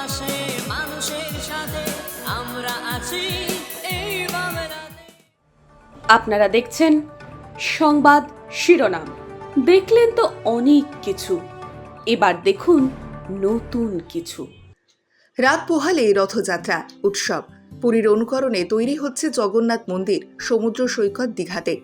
পাশে মানুষের সাথে আমরা আছি এই বাংলাতে। আপনারা দেখছেন সংবাদ শিরোনাম। দেখলেন তো অনেক কিছু, এবার দেখুন নতুন কিছু। রাত পোহালেই রথযাত্রা উৎসব। পুরীর অনুকরণে তৈরি হচ্ছে জগন্নাথ মন্দির সমুদ্র সৈকত দীঘাতে।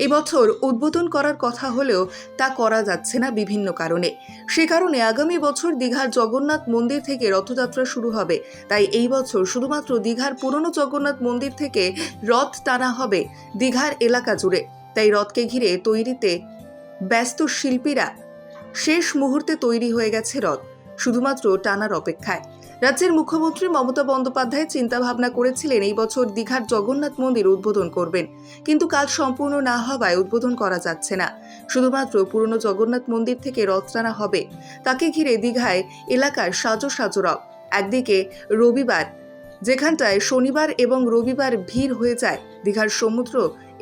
এবছর উদ্বোধন করার কথা হলেও তা করা যাচ্ছে না বিভিন্ন কারণে। সে কারণে আগামী বছর দীঘার জগন্নাথ মন্দির থেকে রথযাত্রা শুরু হবে। তাই এই বছর শুধুমাত্র দীঘার পুরনো জগন্নাথ মন্দির থেকে রথ টানা হবে দীঘার এলাকা জুড়ে। তাই রথকে ঘিরে তৈরিতে ব্যস্ত শিল্পীরা। শেষ মুহূর্তে তৈরি হয়ে গেছে রথ, শুধুমাত্র টানার অপেক্ষায়। রাজ্যের মুখ্যমন্ত্রী মমতা বন্দ্যোপাধ্যায় চিন্তা ভাবনা করেছিলেন এই বছর দীঘার জগন্নাথ মন্দির উদ্বোধন করবেন, কিন্তু কাজ সম্পূর্ণ না হওয়ায় উদ্বোধন করা যাচ্ছে না। শুধুমাত্র পুরনো জগন্নাথ মন্দির থেকে রথ টানা হবে। তাকে ঘিরে দীঘায় এলাকার সাজো সাজো রথ। একদিকে রবিবার, যেখানটায় শনিবার এবং রবিবার ভিড় হয়ে যায় দীঘার সমুদ্র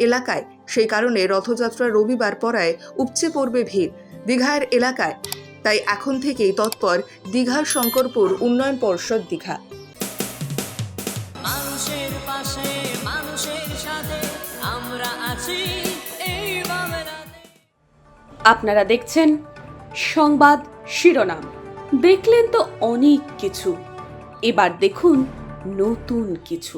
এলাকায়, সেই কারণে রথযাত্রা রবিবার পড়ায় উপচে পড়বে ভিড় দীঘার এলাকায়। তাই এখন থেকেই তৎপর দীঘার শঙ্করপুর উন্নয়ন পর্ষদ দীঘা। মানুষের পাশে মানুষের সাথে আমরা আছি এই বাংলাতে। আপনারা দেখছেন সংবাদ শিরোনাম। দেখলেন তো অনেক কিছু, এবার দেখুন নতুন কিছু।